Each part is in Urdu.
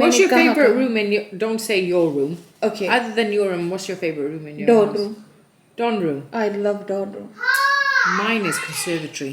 What's your favorite room in your, don't say your room. Okay. Other than your room, what's your favorite room in your Dawn house? room. Dawn room. I love dawn room. Mine is conservatory.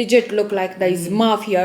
legit look like these mafia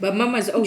But Mama's OCD.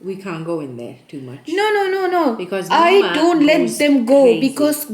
we can't go in there too much. No. Because I Mama don't let goes them go crazy. because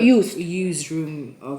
used room of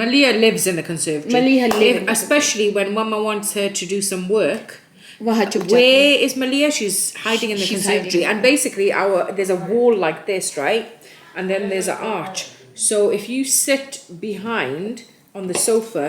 Malia lives in the conservatory. Malia lives especially when Mama wants her to do some work. Where is Malia? She's hiding in the conservatory. And basically there's a wall like this, right? And then there's an arch. So if you sit behind on the sofa,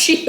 She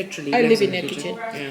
Literally I lives live in in the a kitchen. Yeah.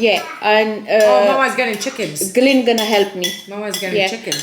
Yeah, and Mama's getting chickens. Glenn gonna help me. Mama's getting chickens.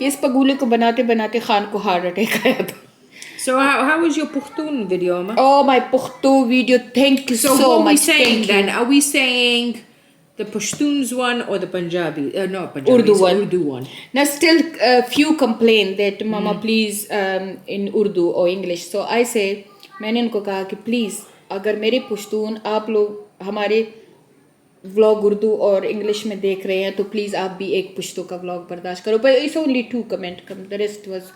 کہ اس پگولے کو بناتے بناتے خان کو ہارٹ اٹیک آیا تھا. So how was your Pushtun video, Amma? Oh, my Pukhto video, thank you So so what are we much. saying Thank then? you. Are we saying the Pashtuns one or the Punjabi? Not Punjabi, Urdu it's one. Urdu one. Now still few complain that Mama please in Urdu or English. So I say میں نے ان کو کہا کہ پلیز اگر میرے پشتون آپ لوگ ہمارے ولاگ اردو اور انگلش میں دیکھ رہے ہیں تو پلیز آپ بھی ایک پشتو کا ولاگ برداشت کرو. But it's only 2 comment come, the rest was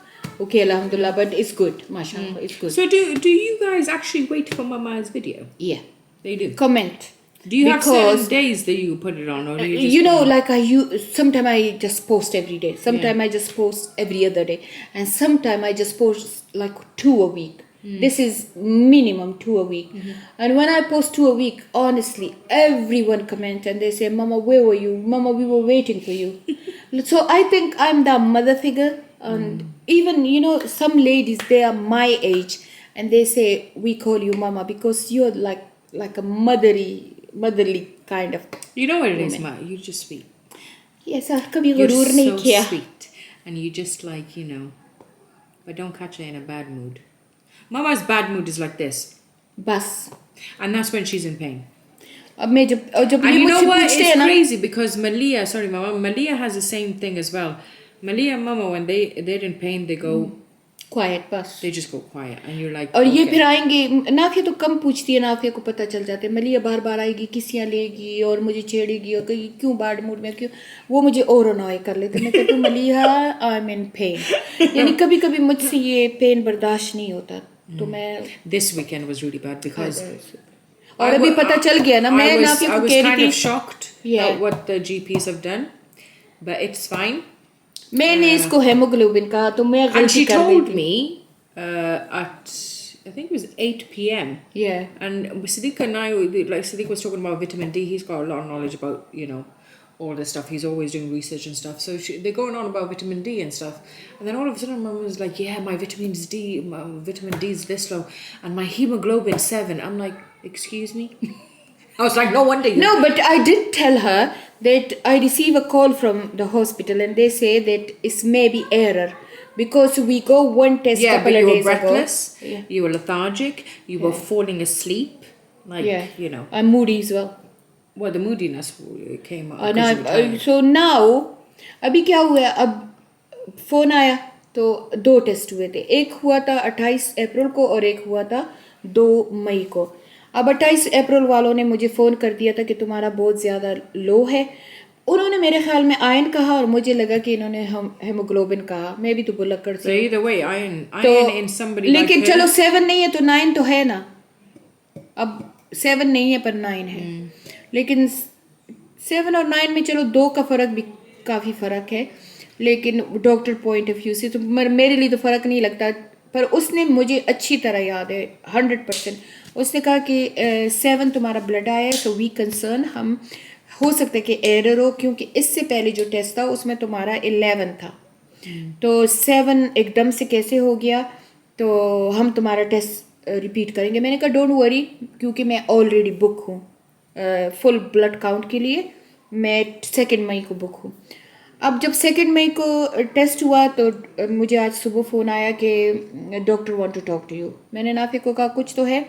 okay alhamdulillah, but it's good mashallah, it's good. So do you guys actually wait for Mama's video? Yeah, They do. comment. Do you have Because certain days that you put it on, or do you just you know, like sometime I just post every day, sometime I just post every other day, and sometime I just post like 2 a week. This is minimum 2 a week. And when I post 2 a week, honestly everyone comment and they say, Mama, where were you? Mama, we were waiting for you. So I think I'm the mother figure. And even, you know, some ladies, they are my age and they say, we call you Mama because you're like a motherly kind of. You know what it is, Ma? You're just sweet. Yes, kabhi You're ghurur nahi so kiya. sweet, and you just like, you know, but don't catch her in a bad mood. Mama's bad mood is like this, بس. and that's when she's in pain. اب میں جب And یہ you مجھ know سے what? پوچھتے ہیں It's نا crazy because Malia has the same thing as well. Malia and Mama, when they're in pain, they go, quite بس. they just go quiet, and you're like, اور یہ okay. پھر آئیں گے. نافیہ تو کم پوچھتی ہے, نافیہ کو پتہ چل جاتا ہے. ملیہ بار بار آئے گی, کسیاں لے گی اور مجھے چھیڑے گی اور کہیں کیوں بیڈ موڈ میں, کیوں وہ مجھے اور انوائے کر لیتے. میں کہتی ہوں ملیہ آئی ایم ان پین. یعنی کبھی کبھی مجھ سے یہ پین برداشت نہیں ہوتا تو میں. This weekend was really bad because اور ابھی پتہ چل گیا نا, میں نافیہ کو کہہ رہی kind تھی. of shocked at what the GPs have done, but it's fine. میں نے اس کو ہیموگلوبن کہا تو میں And غلطی she کر told دیتی. me at I think it was 8 p.m. Yeah. And Siddiq and I, like Siddiq was talking about vitamin D. He's got a lot of knowledge about, you know, all this stuff. He's always doing research and stuff. So they're going on about vitamin D and stuff. And then all of a sudden, Mum was like, "Yeah, my vitamin D is this low, and my hemoglobin 7." I'm like, "Excuse me." I was like, "No wonder you." No, but I did tell her that I receive a call from the hospital and they say that it's maybe error because we go one test Yeah, couple but of you were days breathless. ago. Yeah. You were lethargic. You were falling asleep. Like, you know. I'm moody as well. Well, the moodiness came out. And 'cause you were tired. so now ابھی کیا ہوا ہے, اب فون آیا تو 2 ٹیسٹ ہوئے تھے. ایک ہوا تھا 28 اپریل کو اور ایک ہوا تھا 2 مئی کو. اب 28 اپریل والوں نے مجھے فون کر دیا تھا کہ تمہارا بہت زیادہ لو ہے. انہوں نے میرے خیال میں آئرن کہا اور مجھے لگا کہ انہوں نے ہیموگلوبن کہا. میں بھی تو بلکڑ So سے. either way, iron in somebody like لیکن her. چلو 7 نہیں ہے تو 9 تو ہے نا. اب 7 نہیں ہے پر 9 ہے. لیکن 7 اور 9 میں چلو 2 کا فرق بھی کافی فرق ہے. لیکن ڈاکٹر پوائنٹ آف ویو سے تو میرے لیے تو فرق نہیں لگتا. پر اس نے مجھے اچھی طرح یاد ہے 100%. اس نے کہا کہ 7 تمہارا بلڈ آیا ہے تو وی کنسرن, ہم ہو سکتا ہے کہ ایرر ہو کیونکہ اس سے پہلے جو ٹیسٹ تھا اس میں تمہارا 11 تھا. تو 7 ایک دم سے کیسے ہو گیا, تو ہم تمہارا ٹیسٹ ریپیٹ کریں گے. میں نے کہا ڈونٹ وری کیونکہ میں آلریڈی بک ہوں فل بلڈ کاؤنٹ کے لیے. میں 2 مئی کو بک ہوں. اب جب 2 مئی کو ٹیسٹ ہوا تو مجھے آج صبح فون آیا کہ doctor want to talk to you. میں نے نافع کو کہا کچھ تو ہے.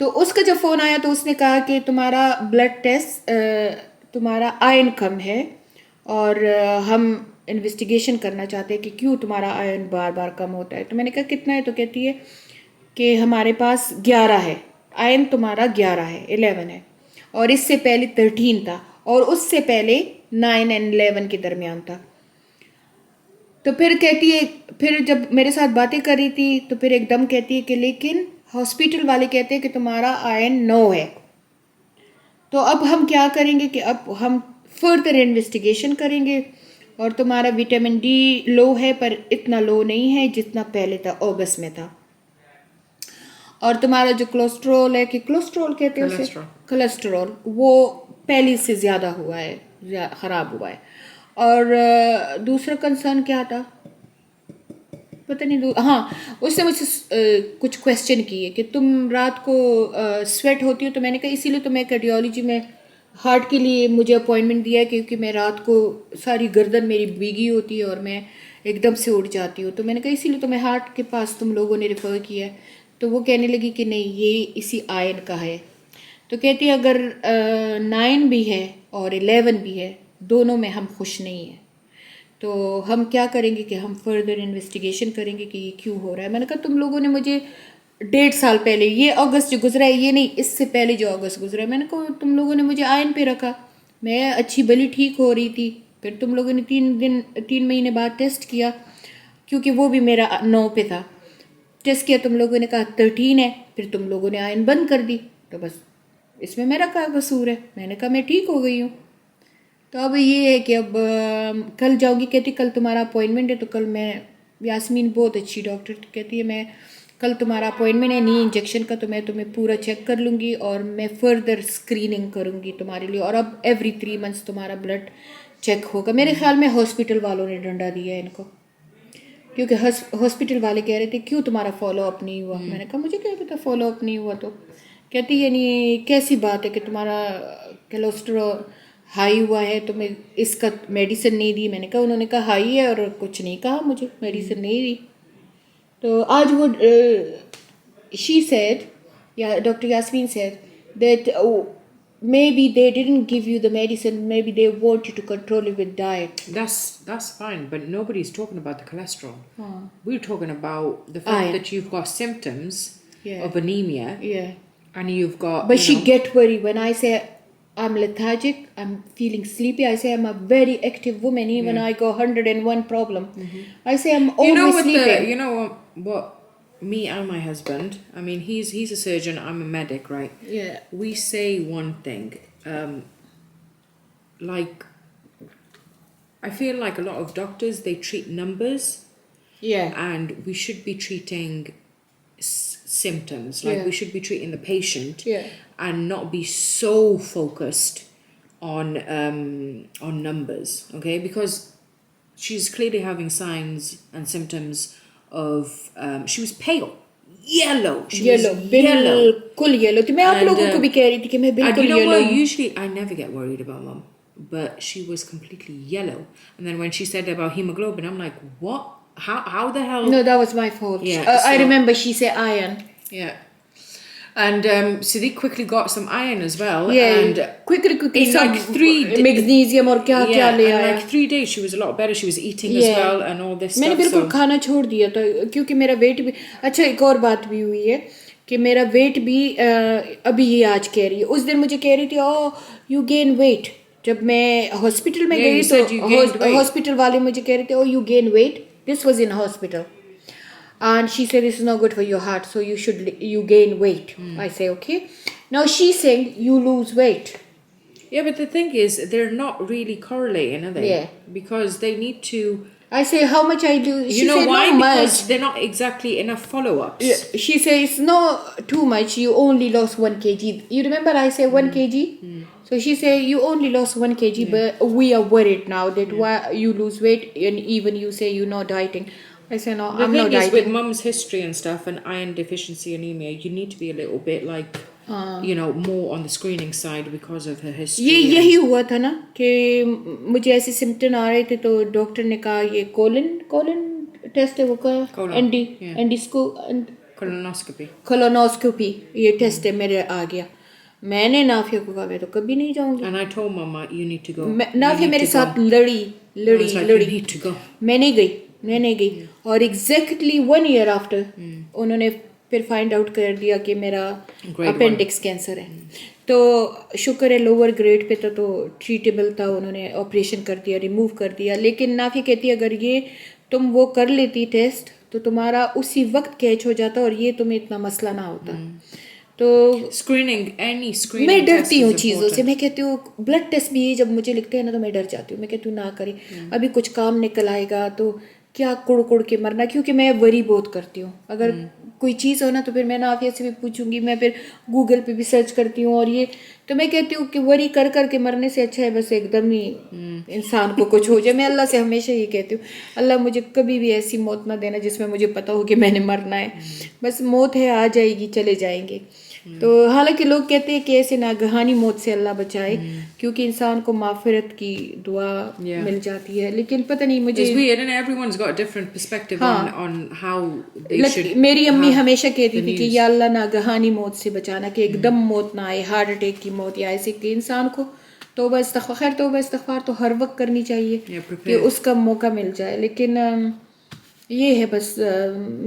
تو اس کا جب فون آیا تو اس نے کہا کہ تمہارا بلڈ ٹیسٹ تمہارا آئرن کم ہے اور ہم انویسٹیگیشن کرنا چاہتے ہیں کہ کیوں تمہارا آئرن بار بار کم ہوتا ہے. تو میں نے کہا کتنا ہے, تو کہتی ہے کہ ہمارے پاس 11 ہے. آئرن تمہارا 11 ہے, 11 ہے, اور اس سے پہلے 13 تھا اور اس سے پہلے 9 and 11 کے درمیان تھا. تو پھر کہتی ہے, پھر جب میرے ساتھ باتیں کر رہی تھی تو پھر ایک دم کہتی ہے کہ لیکن ہاسپٹل والے کہتے ہیں کہ تمہارا آئرن 9 ہے. تو اب ہم کیا کریں گے کہ اب ہم فردر انویسٹیگیشن کریں گے اور تمہارا وٹامن ڈی لو ہے پر اتنا لو نہیں ہے جتنا پہلے تھا, اگست میں تھا. اور تمہارا جو کولیسٹرول ہے, کہ کولیسٹرول کہتے ہیں اسے, کولیسٹرول, وہ پہلے سے زیادہ ہوا ہے, خراب ہوا ہے. اور دوسرا کنسرن کیا تھا پتہ نہیں, ہاں اس نے مجھ سے کچھ کویسچن کیے کہ تم رات کو سویٹ ہوتی ہو. تو میں نے کہا اسی لیے تو میں کارڈیالوجی میں ہارٹ کے لیے مجھے اپوائنٹمنٹ دیا ہے کیونکہ میں رات کو ساری گردن میری بھیگی ہوتی ہے اور میں ایک دم سے اٹھ جاتی ہوں. تو میں نے کہا اسی لیے تو میں ہارٹ کے پاس تم لوگوں نے ریفر کیا ہے. تو وہ کہنے لگی کہ نہیں یہ اسی آئرن کا ہے. تو کہتی ہے اگر 9 بھی ہے اور 11 بھی ہے دونوں میں ہم خوش نہیں ہیں. تو ہم کیا کریں گے کہ ہم فردر انویسٹیگیشن کریں گے کہ یہ کیوں ہو رہا ہے. میں نے کہا تم لوگوں نے مجھے 1.5 سال پہلے, یہ اگست جو گزرا ہے یہ نہیں, اس سے پہلے جو اگست گزرا ہے, میں نے کہا تم لوگوں نے مجھے آئرن پہ رکھا, میں اچھی بلی ٹھیک ہو رہی تھی. پھر تم لوگوں نے 3 مہینے بعد ٹیسٹ کیا, کیونکہ وہ بھی میرا 9 پہ تھا. ٹیسٹ کیا, تم لوگوں نے کہا 13 ہے, پھر تم لوگوں نے آئرن بند کر دی. تو بس اس میں میرا کیا قصور ہے. میں نے کہا میں ٹھیک ہو گئی ہوں. تو اب یہ ہے کہ اب کل جاؤں گی. کہتی کل تمہارا اپوائنٹمنٹ ہے. تو کل میں, یاسمین بہت اچھی ڈاکٹر, کہتی ہے میں کل تمہارا اپوائنٹمنٹ ہے نی انجیکشن کا, تو میں تمہیں پورا چیک کر لوں گی اور میں فردر اسکریننگ کروں گی تمہارے لیے. اور اب ایوری 3 منتھس تمہارا بلڈ چیک ہوگا. میرے خیال میں ہاسپٹل والوں نے ڈنڈا دیا ہے ان کو, کیونکہ ہاسپٹل والے کہہ رہے تھے کیوں تمہارا فالو اپ نہیں ہوا. میں نے کہا مجھے کیا پتا فالو اپ نہیں ہوا. تو کہتی یعنی کیسی بات ہے کہ تمہارا کولیسٹرول ہائی ہوا ہے, تمہیں اس کا میڈیسن نہیں دی. میں نے کہا انہوں نے کہا ہائی ہے اور کچھ نہیں کہا, مجھے میڈیسن نہیں دی. تو آج وہ شی سیڈ, یا doctor Yasmin said that maybe they didn't give you the medicine, maybe they want you to control it with diet. That's fine, but nobody's talking about the cholesterol. We're talking about the fact Iron. that you've got symptoms Yeah. of anemia, Yeah. and you've got. But she get worried when I say I'm lethargic, I'm feeling sleepy. I say I'm a very active woman, even I go 101 problem. I say I'm always sleeping. You know what? Me and my husband. I mean, he's a surgeon. I'm a medic, right? Yeah. We say one thing. Like, I feel like a lot of doctors, they treat numbers, Yeah. and we should be treating symptoms. Like, Yeah. we should be treating the patient, Yeah. and not be so focused on numbers. Okay, because she's clearly having signs and symptoms of she was pale, yellow. She was yellow. بالکل yellow تھی. میں آپ لوگوں کو بھی کہہ رہی تھی کہ میں And بالکل you know yellow what? ہوں. Usually I never get worried about mum, but she was completely yellow. And then when she said about hemoglobin, I'm like, what? How the hell? No, that was my fault. Yeah, I so- remember she said iron. Yeah. And Siddiq quickly got some iron as well. Yeah. And quickly in like 3 magnesium اور کیا کیا لے and آیا. like 3 days she was a lot better. She was eating as well and all this میں نے stuff. بالکل کھانا چھوڑ دیا تھا کیونکہ میرا ویٹ بھی اچھا. ایک اور بات بھی ہوئی ہے کہ میرا ویٹ بھی ابھی یہ آج کہہ رہی ہے, اس دن مجھے کہہ رہی تھی او یو گین ویٹ. جب میں ہاسپٹل میں گئی تو ہاسپٹل والے مجھے کہہ رہے تھے oh you gain weight. This was in hospital. And she said it's not good for your heart, so you gain weight. I say okay. Now she's saying you lose weight. Yeah, but the thing is, they're not really correlating, are they? Yeah. Because they need to. I say how much I do. She You know said why? not Because much. they're not exactly enough follow-ups. Yeah, she says it's not too much. You only lost 1 kg. You remember I say 1 kg? So she said you only lost 1 kg, but we are worried now that why you lose weight and even you say you're not dieting. I say no, The I'm thing not is, dieting. with mum's history and stuff and iron deficiency anemia, you need to be a little bit like, you know, more on the screening side because of her history. یہی ہوا تھا نا کہ مجھے ایسے سمٹن آ رہے تھے تو ڈاکٹر نے کہا یہ کولن ٹیسٹ ہے وہ کا Colonoscopy. کولونوسکوپی یہ ٹیسٹ ہے میرے آ گیا. میں نے نافیہ کو کہا میں تو کبھی نہیں جاؤں گی. And I told Mama, you need to go. نافیہ میرے ساتھ لڑی. You need to go. میں نہیں گئی اور ایگزیکٹلی 1 year آفٹر انہوں نے پھر فائنڈ آؤٹ کر دیا کہ میرا اپینڈکس کینسر ہے. تو شکر ہے لوور گریڈ پہ تھا تو ٹریٹیبل تھا, انہوں نے آپریشن کر دیا, ریموو کر دیا. لیکن نافیہ کہتی ہے اگر یہ تم وہ کر لیتی ٹیسٹ تو تمہارا اسی وقت کیچ ہو جاتا اور یہ تمہیں اتنا مسئلہ نہ ہوتا. تو any screening میں test ڈرتی ہوں is چیزوں سے. important. میں کہتی ہوں بلڈ ٹیسٹ بھی جب مجھے لکھتے ہیں نا تو میں ڈر جاتی ہوں. میں کہتی ہوں نہ کریں, ابھی کچھ کام نکل آئے گا تو کیا کڑ کے مرنا, کیونکہ میں وری بہت کرتی ہوں. اگر کوئی چیز ہو نا تو پھر میں نافیہ سے بھی پوچھوں گی, میں پھر گوگل پہ بھی سرچ کرتی ہوں. اور یہ تو میں کہتی ہوں کہ وری کر کے مرنے سے اچھا ہے بس ایک دم ہی انسان کو کچھ ہو جائے. میں اللہ سے ہمیشہ یہ کہتی ہوں اللہ مجھے کبھی بھی ایسی موت نہ دینا جس میں مجھے پتا ہو کہ میں نے مرنا ہے. بس موت ہے, آ جائے گی, چلے جائیں گے. تو حالانکہ لوگ کہتے ہیں کہ ایسے ناگہانی موت سے اللہ بچائے کیونکہ انسان کو مغفرت کی دعا مل جاتی ہے، لیکن پتہ نہیں مجھے It's weird, and everyone's got a different perspective on how they should. میری امی ہمیشہ کہتی تھی کہ یا اللہ ناگہانی موت سے بچانا، کہ ایک دم موت نہ آئے، ہارٹ اٹیک کی موت یا ایسے، کہ انسان کو توبہ استغفار، خیر توبہ استغفار تو ہر وقت کرنی چاہیے کہ اس کا موقع مل جائے، لیکن یہ ہے بس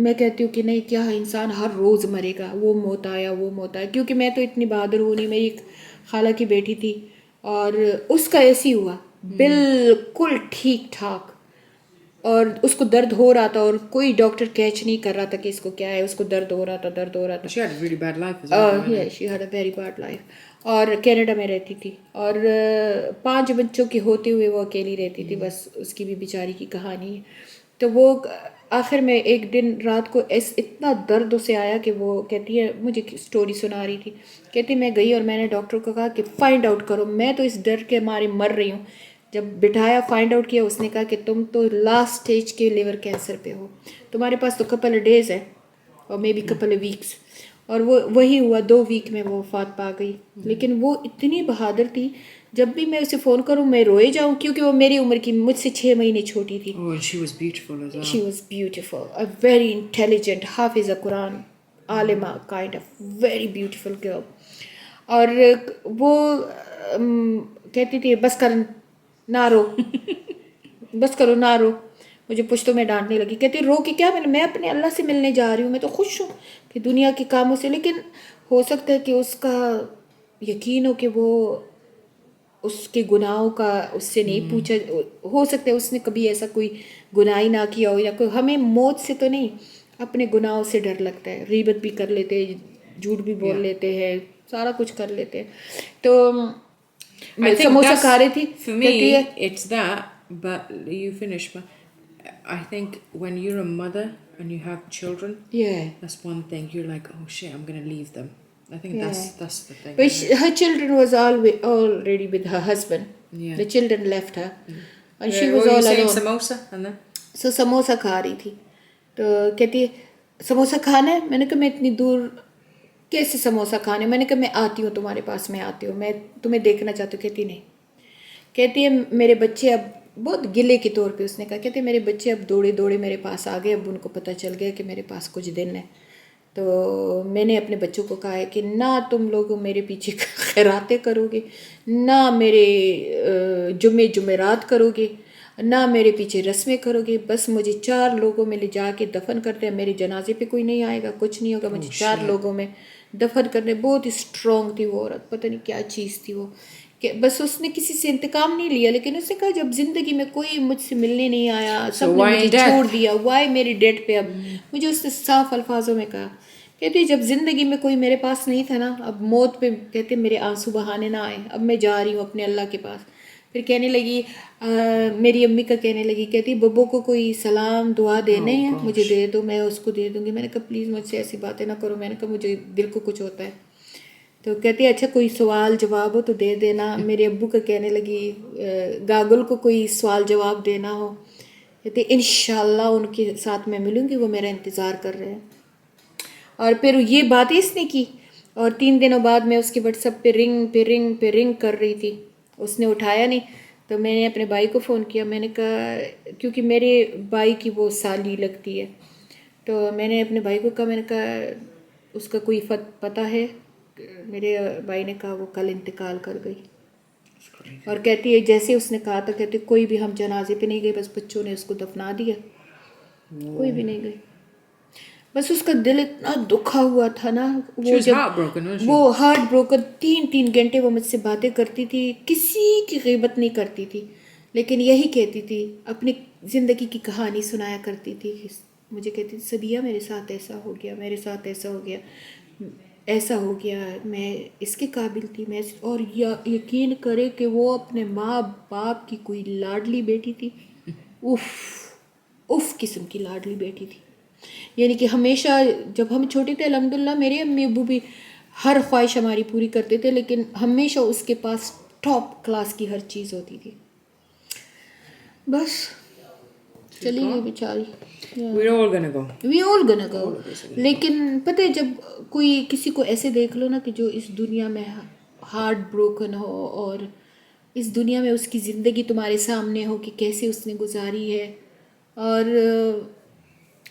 میں کہتی ہوں کہ نہیں، کیا انسان ہر روز مرے گا، وہ موت آیا وہ موت آیا، کیونکہ میں تو اتنی بہادر ہوں نہیں، میری ایک خالہ کی بیٹی تھی اور اس کا ایسی ہوا بالکل ٹھیک ٹھاک، اور اس کو درد ہو رہا تھا اور کوئی ڈاکٹر کیچ نہیں کر رہا تھا کہ اس کو کیا ہے، اس کو درد ہو رہا تھا. She had a really bad life as well. Yeah, she had a very bad life. اور کینیڈا میں رہتی تھی اور 5 بچوں کی ہوتے ہوئے وہ اکیلی رہتی تھی، بس اس کی بھی بیچاری کی کہانی ہے. تو وہ آخر میں ایک دن رات کو اتنا درد اسے آیا کہ وہ کہتی ہے، مجھے اسٹوری سنا رہی تھی، کہتی میں گئی اور میں نے ڈاکٹر کو کہا کہ فائنڈ آؤٹ کرو، میں تو اس ڈر کے مارے مر رہی ہوں. جب بٹھایا فائنڈ آؤٹ کیا، اس نے کہا کہ تم تو لاسٹ اسٹیج کے لیور کینسر پہ ہو، تمہارے پاس تو کپل ڈیز ہے اور مے بی کپل ویکس. اور وہ وہی ہوا، 2 ویک میں وہ وفات پا گئی. لیکن وہ اتنی بہادر تھی، جب بھی میں اسے فون کروں میں روئے جاؤں، کیونکہ وہ میری عمر کی، مجھ سے 6 مہینے چھوٹی تھی. Oh, and she was beautiful as well. She was beautiful, a very intelligent, Hafiza Quran, عالمہ kind of very beautiful girl. اور وہ کہتی تھی بس کر نہ رو، بس کرو نہ رو. مجھے پشتوں میں ڈانٹنے لگی، کہتی رو کہ کیا، میں اپنے اللہ سے ملنے جا رہی ہوں، میں تو خوش ہوں کہ دنیا کے کاموں سے، لیکن ہو سکتا ہے کہ اس کا یقین ہو کہ وہ اس کے گناہوں کا اس سے نہیں پوچھا، ہو سکتا ہے اس نے کبھی ایسا کوئی گناہ ہی نہ کیا ہو، یا کوئی، ہمیں موت سے تو نہیں، اپنے گناہوں سے ڈر لگتا ہے. غیبت بھی کر لیتے ہیں، جھوٹ بھی بول لیتے ہیں، سارا کچھ کر لیتے ہیں. تو I think سموسہ that's- کھا رہی تھی، for me, کہتی ہے it's that, but you finish. But I think when you're a mother and you have children, yeah. that's one thing. You're like, oh shit, I'm gonna leave them. I think that's the thing. But her children was already with her husband. Yeah. The children left her. And she What was were you all saying, alone. samosa, and then So samosa کھا رہی تھی، تو کہتی ہے سموسہ کھانا ہے. میں نے کہا میں اتنی دور کیسے سموسہ کھانے، میں نے کہا میں آتی ہوں تمہارے پاس، میں آتی ہوں، میں تمہیں دیکھنا چاہتی ہوں. کہتی نہیں، کہتی ہے میرے بچے اب، بہت گلے کے طور پہ اس نے کہا، کہتے میرے بچے اب دوڑے دوڑے میرے پاس آ گئے، اب ان کو پتہ چل گیا کہ میرے پاس کچھ دن ہے. تو میں نے اپنے بچوں کو کہا ہے کہ نہ تم لوگ میرے پیچھے خیراتیں کرو گے، نہ میرے جمعرات کرو گے، نہ میرے پیچھے رسمیں کرو گے، بس مجھے 4 لوگوں میں لے جا کے دفن کرتے ہیں. میرے جنازے پہ کوئی نہیں آئے گا، کچھ نہیں ہوگا، مجھے 4 لوگوں میں دفن کرنے. بہت اسٹرانگ تھی وہ عورت، پتہ نہیں کیا چیز تھی وہ، کہ بس اس نے کسی سے انتقام نہیں لیا، لیکن اس نے کہا جب زندگی میں کوئی مجھ سے ملنے نہیں آیا، سب نے مجھے چھوڑ دیا، وائی میری ڈیتھ پہ. اب مجھے اس نے صاف الفاظوں میں کہا، کہتی جب زندگی میں کوئی میرے پاس نہیں تھا نا، اب موت پہ کہتے میرے آنسو بہانے نہ آئے، اب میں جا رہی ہوں اپنے اللہ کے پاس. پھر کہنے لگی، میری امی کا کہنے لگی، کہتی ببو کو کوئی سلام دعا دینے ہیں مجھے دے دو، میں اس کو دے دوں گی. میں نے کہا پلیز مجھ سے ایسی باتیں نہ کرو، میں نے کہا مجھے دل کو کچھ ہوتا ہے. تو کہتی اچھا کوئی سوال جواب ہو تو دے دینا. میرے ابو کا کہنے لگی، گاگل کو کوئی سوال جواب دینا ہو، کہتے انشاءاللہ ان کے ساتھ میں ملوں گی، وہ میرا انتظار کر رہے ہیں. اور پھر یہ باتیں اس نے کی، اور 3 دنوں بعد میں اس کے واٹس ایپ پہ رنگ کر رہی تھی، اس نے اٹھایا نہیں. تو میں نے اپنے بھائی کو فون کیا، میں نے کہا کیونکہ میرے بھائی کی وہ سالی لگتی ہے، تو میں نے اپنے بھائی کو کہا، میں نے کہا اس کا کوئی پتہ ہے؟ میرے بھائی نے کہا وہ کل انتقال کر گئی. اور کہتی ہے جیسے اس نے کہا تھا، کہتی کوئی بھی ہم جنازے پہ نہیں گئے، بس بچوں نے اس کو دفنا دیا، کوئی بھی نہیں گئے. بس اس کا دل اتنا دکھا ہوا تھا نا، وہ جب وہ ہارٹ بروکن. 3 گھنٹے وہ مجھ سے باتیں کرتی تھی، کسی کی غیبت نہیں کرتی تھی، لیکن یہی کہتی تھی، اپنی زندگی کی کہانی سنایا کرتی تھی. مجھے کہتی تھی سبیہ میرے ساتھ ایسا ہو گیا، میرے ساتھ ایسا ہو گیا، ایسا ہو گیا، میں اس کے قابل تھی. میں اور یقین کرے کہ وہ اپنے ماں باپ کی کوئی لاڈلی بیٹی تھی، اف قسم کی لاڈلی بیٹی تھی. یعنی کہ ہمیشہ جب ہم چھوٹے تھے، الحمدللہ میرے امی ابو بھی ہر خواہش ہماری پوری کرتے تھے، لیکن ہمیشہ اس کے پاس ٹاپ کلاس کی ہر چیز ہوتی تھی. بس چلی گئی بیچاری. We're all gonna go. وی آل گنا گو. لیکن پتہ ہے جب کوئی کسی کو ایسے دیکھ لو نا کہ جو اس دنیا میں ہارٹ بروکن ہو اور اس دنیا میں اس کی زندگی تمہارے سامنے ہو کہ کیسے اس نے گزاری ہے, اور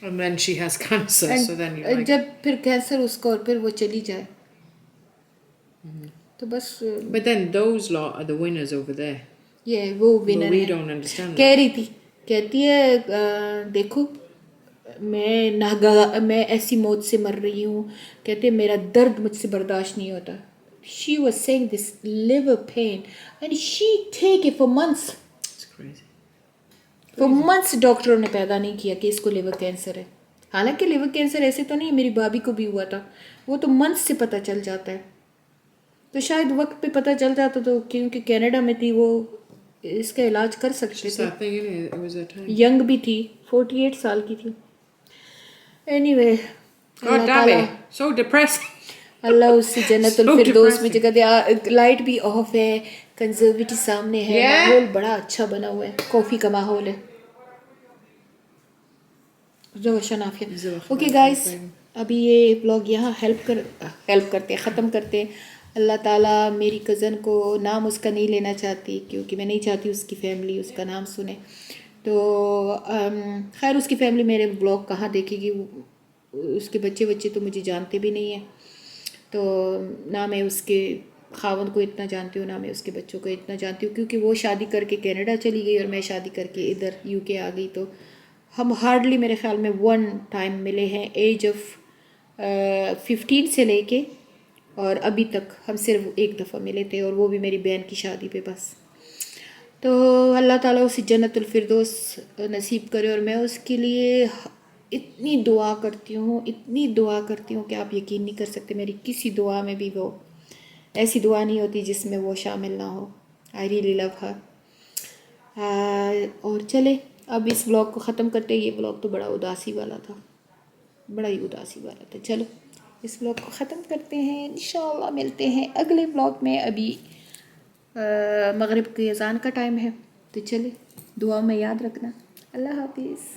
And then she has cancer, so then you're like... جب پھر کینسر اس کو اور پھر وہ چلی جائے تو بس. But then those lot are the winners over there. یہ وہ But ونر we ہے. don't understand that. کہہ رہی تھی, کہتی ہے دیکھو میں ایسی موت سے مر رہی ہوں, کہتے میرا درد مجھ سے برداشت نہیں ہوتا. She was saying this liver pain and she take it for months. It's crazy. For months ڈاکٹروں نے پیدا نہیں کیا کہ اس کو لیور کینسر ہے. حالانکہ لیور کینسر ایسے تو نہیں, میری بھابھی کو بھی ہوا تھا, وہ تو منتھ سے پتہ چل جاتا ہے. تو شاید وقت پہ پتہ چل جاتا تو کیونکہ کینیڈا میں تھی وہ اس کا علاج کر سکتے Just تھے. that thing, innit? It was a time. Young بھی تھی, 48 سال کی تھی. Any way God damn it. So depressing. اللہ اس سے جنت الفردوس میں جگہ دے. لائٹ بھی آف ہے, کنزرویٹی سامنے ہے, ماحول بڑا اچھا بنا ہوا ہے, کافی کا ماحول ہے. روشن عافیہ. اوکے گائز, ابھی یہ بلاگ یہاں ہیلپ کرتے ختم کرتے ہیں. اللہ تعالیٰ میری کزن کو نام اس کا نہیں لینا چاہتی کیونکہ میں نہیں چاہتی اس کی فیملی اس کا نام سنے. تو خیر اس کی فیملی میرے بلاگ کہاں دیکھے گی, اس کے بچے تو مجھے جانتے بھی نہیں ہیں. تو نہ میں اس کے خاوند کو اتنا جانتی ہوں, نہ میں اس کے بچوں کو اتنا جانتی ہوں, کیونکہ وہ شادی کر کے کینیڈا چلی گئی اور میں شادی کر کے ادھر UK آ گئی. تو ہم ہارڈلی میرے خیال میں 1 ٹائم ملے ہیں ایج آف 15 سے لے کے, اور ابھی تک ہم صرف ایک دفعہ ملے تھے, اور وہ بھی میری بہن کی شادی پہ بس. تو اللہ تعالیٰ اسے جنت الفردوس نصیب کرے, اور میں اس کے لیے اتنی دعا کرتی ہوں کہ آپ یقین نہیں کر سکتے. میری کسی دعا میں بھی وہ ایسی دعا نہیں ہوتی جس میں وہ شامل نہ ہو. آئی ریئلی لو ہر. اور چلے اب اس بلاگ کو ختم کرتے. یہ بلاگ تو بڑا اداسی والا تھا, بڑا ہی اداسی والا تھا. چلو اس بلاگ کو ختم کرتے ہیں. انشاءاللہ ملتے ہیں اگلے بلاگ میں. ابھی مغرب کی اذان کا ٹائم ہے, تو چلے دعا میں یاد رکھنا. اللہ حافظ.